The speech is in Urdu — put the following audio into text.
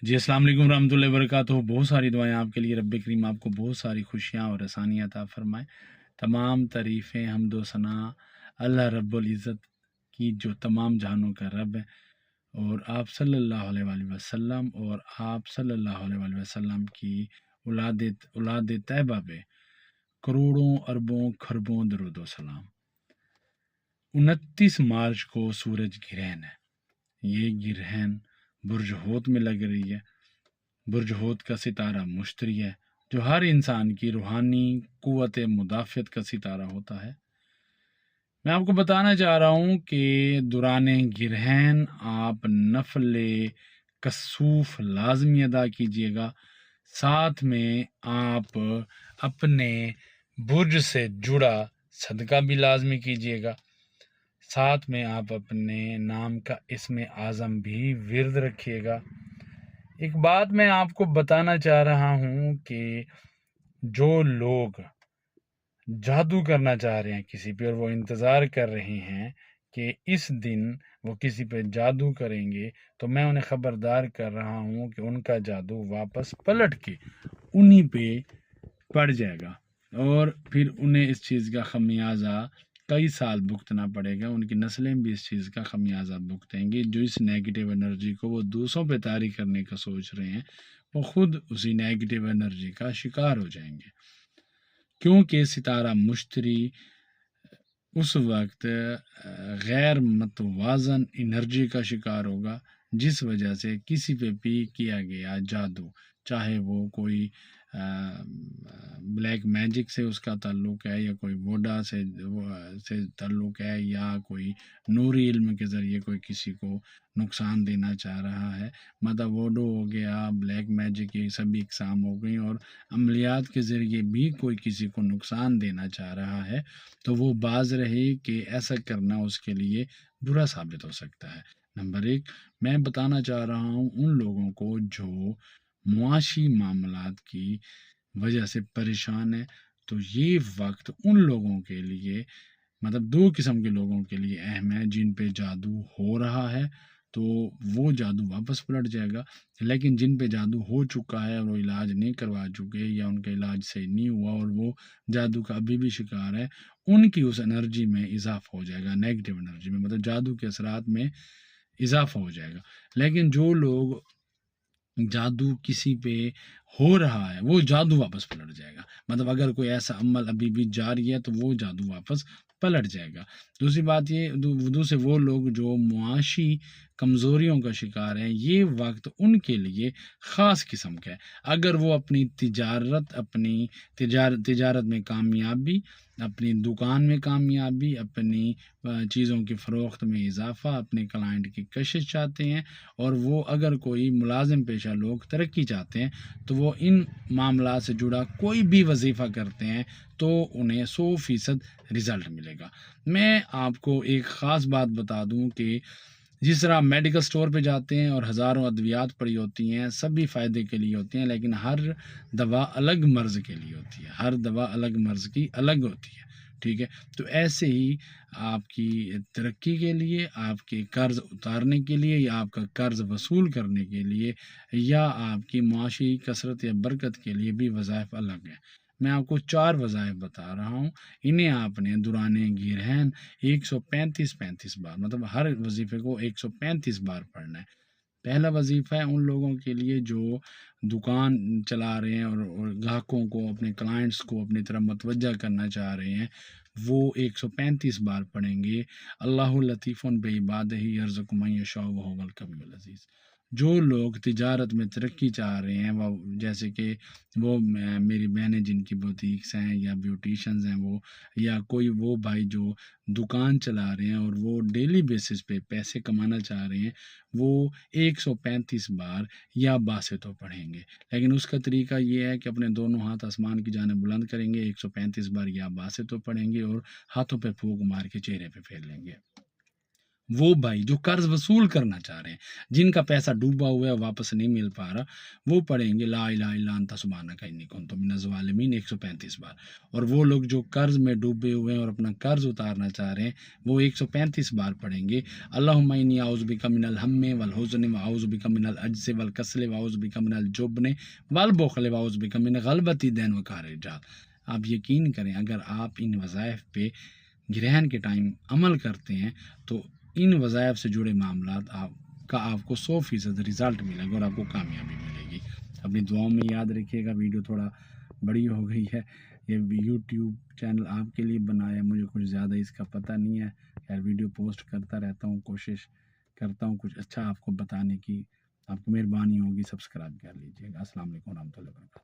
جی السلام علیکم ورحمۃ اللہ وبرکاتہ۔ بہت ساری دعائیں آپ کے لیے، رب کریم آپ کو بہت ساری خوشیاں اور آسانیاں عطا فرمائے۔ تمام تعریفیں حمد و ثنا اللہ رب العزت کی جو تمام جہانوں کا رب ہے، اور آپ صلی اللہ علیہ وآلہ وسلم اور آپ صلی اللہ علیہ وآلہ وسلم کی اولاد طیبہ پہ کروڑوں اربوں کھربوں درود و سلام۔ 29 مارچ کو سورج گرہن ہے۔ یہ گرہن برج ہوت میں لگ رہی ہے۔ برج ہوت کا ستارہ مشتری ہے، جو ہر انسان کی روحانی قوت مدافعت کا ستارہ ہوتا ہے۔ میں آپ کو بتانا چاہ رہا ہوں کہ دوران گرہن آپ نفل کسوف لازمی ادا کیجیے گا۔ ساتھ میں آپ اپنے برج سے جڑا صدقہ بھی لازمی کیجیے گا۔ ساتھ میں آپ اپنے نام کا اسم اعظم بھی ورد رکھیے گا۔ ایک بات میں آپ کو بتانا چاہ رہا ہوں کہ جو لوگ جادو کرنا چاہ رہے ہیں کسی پہ، اور وہ انتظار کر رہے ہیں کہ اس دن وہ کسی پہ جادو کریں گے، تو میں انہیں خبردار کر رہا ہوں کہ ان کا جادو واپس پلٹ کے انہی پہ پڑ جائے گا، اور پھر انہیں اس چیز کا خمیازہ کئی سال بھگتنا پڑے گا۔ ان کی نسلیں بھی اس چیز کا خمیازہ بھگتیں گی۔ جو اس نیگیٹو انرجی کو وہ دوسروں پہ طاری کرنے کا سوچ رہے ہیں، وہ خود اسی نیگیٹو انرجی کا شکار ہو جائیں گے، کیونکہ ستارہ مشتری اس وقت غیر متوازن انرجی کا شکار ہوگا، جس وجہ سے کسی پہ بھی کیا گیا جادو، چاہے وہ کوئی بلیک میجک سے اس کا تعلق ہے، یا کوئی ووڈا سے تعلق ہے، یا کوئی نوری علم کے ذریعے کوئی کسی کو نقصان دینا چاہ رہا ہے، مطلب ووڈو ہو گیا، بلیک میجک، یہ سبھی اقسام ہو گئی، اور عملیات کے ذریعے بھی کوئی کسی کو نقصان دینا چاہ رہا ہے، تو وہ باز رہے کہ ایسا کرنا اس کے لیے برا ثابت ہو سکتا ہے۔ نمبر 1، میں بتانا چاہ رہا ہوں ان لوگوں کو جو معاشی معاملات کی وجہ سے پریشان ہے، تو یہ وقت ان لوگوں کے لیے، مطلب 2 قسم کے لوگوں کے لیے اہم ہے۔ جن پہ جادو ہو رہا ہے تو وہ جادو واپس پلٹ جائے گا، لیکن جن پہ جادو ہو چکا ہے اور وہ علاج نہیں کروا چکے، یا ان کا علاج صحیح نہیں ہوا اور وہ جادو کا ابھی بھی شکار ہے، ان کی اس انرجی میں اضافہ ہو جائے گا، نیگیٹو انرجی میں، مطلب جادو کے اثرات میں اضافہ ہو جائے گا۔ لیکن جو لوگ جادو کسی پہ ہو رہا ہے، وہ جادو واپس پلٹ جائے گا، مطلب اگر کوئی ایسا عمل ابھی بھی جاری ہے تو وہ جادو واپس پلٹ جائے گا۔ دوسری بات یہ، دوسرے وہ لوگ جو معاشی کمزوریوں کا شکار ہیں، یہ وقت ان کے لیے خاص قسم کا ہے۔ اگر وہ اپنی تجارت میں کامیابی، اپنی دکان میں کامیابی، اپنی چیزوں کی فروخت میں اضافہ، اپنے کلائنٹ کی کشش چاہتے ہیں، اور وہ اگر کوئی ملازم پیشہ لوگ ترقی چاہتے ہیں، تو وہ ان معاملات سے جڑا کوئی بھی وظیفہ کرتے ہیں تو انہیں 100% رزلٹ ملے گا۔ میں آپ کو ایک خاص بات بتا دوں کہ جس طرح میڈیکل سٹور پہ جاتے ہیں اور ہزاروں ادویات پڑی ہوتی ہیں، سبھی فائدے کے لیے ہوتی ہیں، لیکن ہر دوا الگ مرض کے لیے ہوتی ہے، ہر دوا الگ مرض کی الگ ہوتی ہے، ٹھیک ہے؟ تو ایسے ہی آپ کی ترقی کے لیے، آپ کے قرض اتارنے کے لیے، یا آپ کا قرض وصول کرنے کے لیے، یا آپ کی معاشی کثرت یا برکت کے لیے بھی وظائف الگ ہیں۔ میں آپ کو 4 وظائف بتا رہا ہوں، انہیں آپ نے دوران گرہن 135 بار، مطلب ہر وظیفے کو 135 بار پڑھنا ہے۔ پہلا وظیفہ ہے ان لوگوں کے لیے جو دکان چلا رہے ہیں اور گاہکوں کو، اپنے کلائنٹس کو اپنی طرف متوجہ کرنا چاہ رہے ہیں، وہ 135 بار پڑھیں گے، اللہ لطیف بعبادہ یرزق من یشاء وہو القوی العزیز۔ جو لوگ تجارت میں ترقی چاہ رہے ہیں، وہ جیسے کہ وہ میری بہنیں جن کی بوتیکس ہیں، یا بیوٹیشنز ہیں، وہ یا کوئی وہ بھائی جو دکان چلا رہے ہیں اور وہ ڈیلی بیسس پہ پیسے کمانا چاہ رہے ہیں، وہ 135 بار یا باسطوں پڑھیں گے۔ لیکن اس کا طریقہ یہ ہے کہ اپنے دونوں ہاتھ آسمان کی جانب بلند کریں گے، 135 بار یا باسطوں پڑھیں گے، اور ہاتھوں پہ پھونک مار کے چہرے پہ پھیر لیں گے۔ وہ بھائی جو قرض وصول کرنا چاہ رہے ہیں، جن کا پیسہ ڈوبا ہوا ہے واپس نہیں مل پا رہا، وہ پڑھیں گے لا الہ الا انت سبحانک انی کنت من الظالمین 135 بار، اور وہ لوگ جو قرض میں ڈوبے ہوئے ہیں اور اپنا قرض اتارنا چاہ رہے ہیں وہ 135 بار پڑھیں گے اللہم انی اعوذ بک من الہم والحزن واعوذ بک من العجز والکسل واعوذ بک من الجبن والبخل واعوذ بک من غلبۃ الدین وقہر الرجال۔ آپ یقین کریں اگر آپ ان وظائف پہ گرہن کے ٹائم عمل کرتے ہیں تو ان وظائف سے جڑے معاملات آپ کو 100% رزلٹ ملے گا اور آپ کو کامیابی ملے گی۔ اپنی دعاؤں میں یاد رکھیے گا۔ ویڈیو تھوڑا بڑی ہو گئی ہے، یہ یوٹیوب چینل آپ کے لیے بنایا، مجھے کچھ زیادہ اس کا پتہ نہیں ہے، یار ویڈیو پوسٹ کرتا رہتا ہوں، کوشش کرتا ہوں کچھ اچھا آپ کو بتانے کی، آپ کو مہربانی ہوگی سبسکرائب کر لیجیے گا۔ السلام علیکم ورحمۃ اللہ وبرکاتہ۔